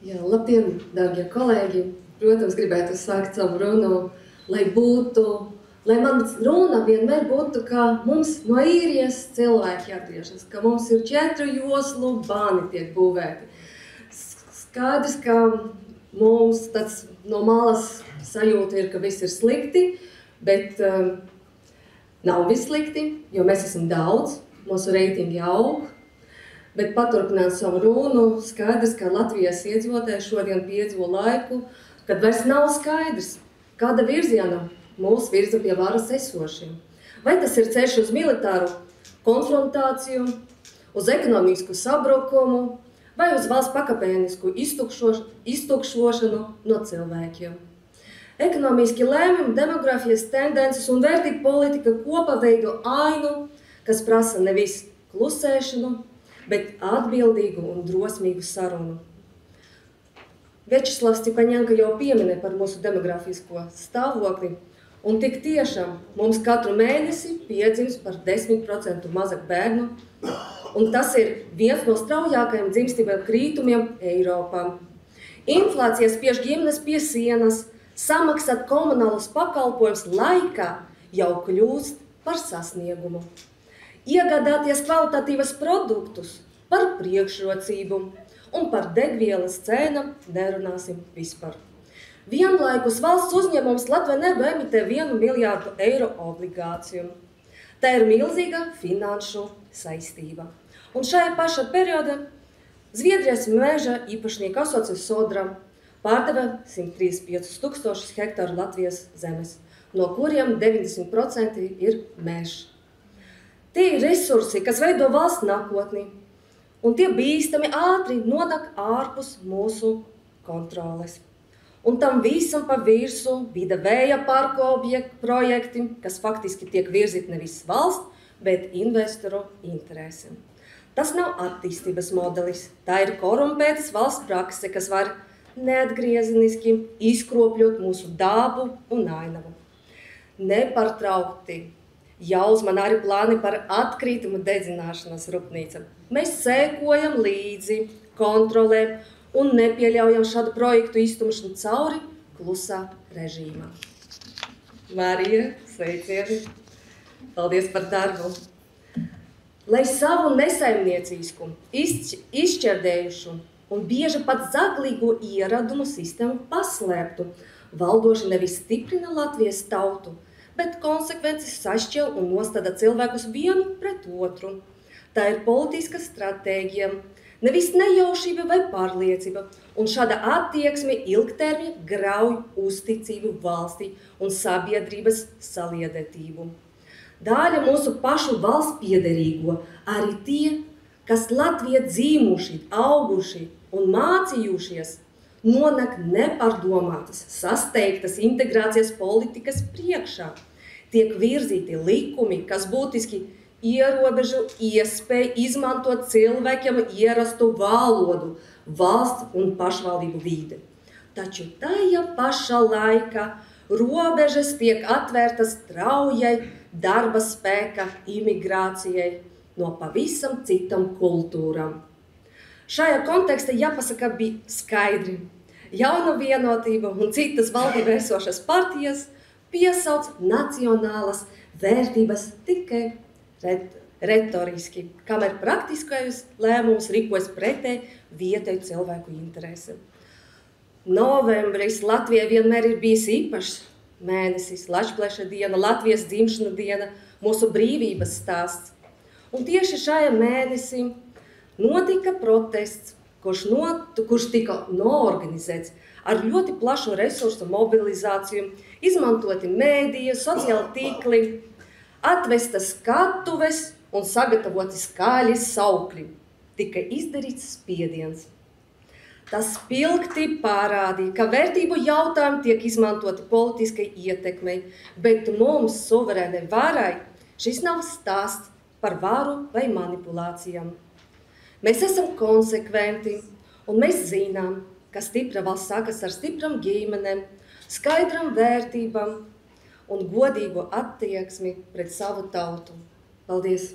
Jā, labdien, dārgie kolēģi! Protams, gribētu sākt savu runu, lai man runa vienmēr būtu, ka mums no Īrijas cilvēki atgriežas, ka mums ir 4 joslu bāni tiek būvēti. Skaidrs, ka mums tāds no malas sajūta ir, ka viss ir slikti, bet nav viss slikti, jo mēs esam daudz, mūsu reitingi aug. Bet paturpināt savu runu, skaidrs, ka Latvijas iedzīvotāji šodien piedzīvo laiku, kad vairs nav skaidrs, kāda virziena mūs virza pie varas esošiem. Vai tas ir ceļš uz militāru konfrontāciju, uz ekonomisku sabrukumu, vai uz valsts pakāpenisku iztukšošanu no cilvēkiem. Ekonomiski lēmumi, demografijas tendences un vērtību politika kopā veido ainu, kas prasa nevis klusēšanu, bet atbildīgu un drosmīgu sarunu. Večeslavs Stepaņenko jau pieminēja par mūsu demografisko stāvokli, un tik tiešām mums katru mēnesi piedzimst par 10% mazāk bērnu, un tas ir viens no straujākajiem dzimstību krītumiem Eiropā. Inflācija spiež ģimenes pie sienas, samaksāt komunālus pakalpojumus laikā jau kļūst par sasniegumu. Iegādāties kvalitatīvas produktus par priekšrocību un par degvielas cēnām nerunāsim vispār. Vienlaikus valsts uzņēmums Latvenergo emitē 1 miljārdu eiro obligāciju. Tā ir milzīga finanšu saistība. Un šajā pašā periodā Zviedrijas meža īpašnieku asociācija Sodra pārdeva 135 000 hektāru Latvijas zemes, no kuriem 90% ir mežs. Tie ir resursi, kas veido valsts nākotni, un tie bīstami ātri nonāk ārpus mūsu kontroles. Un tam visam pa virsu vida vēja parku projekti, kas faktiski tiek virzīti nevis valsts, bet investoru interesēm. Tas nav attīstības modelis, tā ir korumpētas valsts prakse, kas var neatgriezeniski izkropļot mūsu dabu un ainavu. Nepārtraukti jāuzman arī plāni par atkritumu dedzināšanas rūpnīcām. Mēs sekojam līdzi, kontrolējam un nepieļaujam šādu projektu iztumšanu cauri klusā režīmā. Marija, sveicieni! Paldies par darbu! Lai savu nesaimniecisku, izšķērdējušu un bieži pat zaglīgo ieradumu sistēmu paslēptu, valdoši nevis stiprina Latvijas tautu, bet konsekvences sašķel un nostāda cilvēkus vienu pret otru. Tā ir politiska stratēģija, nevis nejaušība vai pārliecība, un šāda attieksme ilgtermiņā grauj uzticību valstī un sabiedrības saliedētību. Daļa mūsu pašu valsts piederīgo, arī tie, kas Latvijā dzīvuši, auguši un mācījušies, nonāk nepārdomātas, sasteigtas integrācijas politikas priekšā. Tiek virzīti likumi, kas būtiski ierobežo iespēju izmantot cilvēkiem ierastu valodu, valsts un pašvaldību vide. Taču tajā pašā laikā robežas tiek atvērtas straujai darba spēka imigrācijai no pavisam citam kultūram. Šajā kontekstā jāpasaka bija skaidri. Jauna vienotība un citas valdībā esošas partijas piesauc nacionālas vērtības tikai retoriski, kamēr praktiskajos lēmumus rīkojas pretēji vietēju cilvēku interesēm. Novembris Latvijai vienmēr ir bijis īpašs mēnesis, Lačpleša diena, Latvijas dzimšana diena, mūsu brīvības stāsts. Un tieši šajā mēnesī notika protests, kurš tika noorganizēts ar ļoti plašu resursu mobilizāciju, izmantoti mēdīji, sociāli tīkli, atvestas skatuves un sagatavoti skaļi saukļi. Tika izdarīts spiediens. Tas spilgti parādīja, ka vērtību jautājumi tiek izmantoti politiskai ietekmei, bet mums, suverēnai varai, šis nav stāsts par varu vai manipulācijām. Mēs esam konsekventi, un mēs zinām, ka stipra valsts sākas ar stipram ģimenēm, skaidram vērtībām un godīgu attieksmi pret savu tautu. Paldies!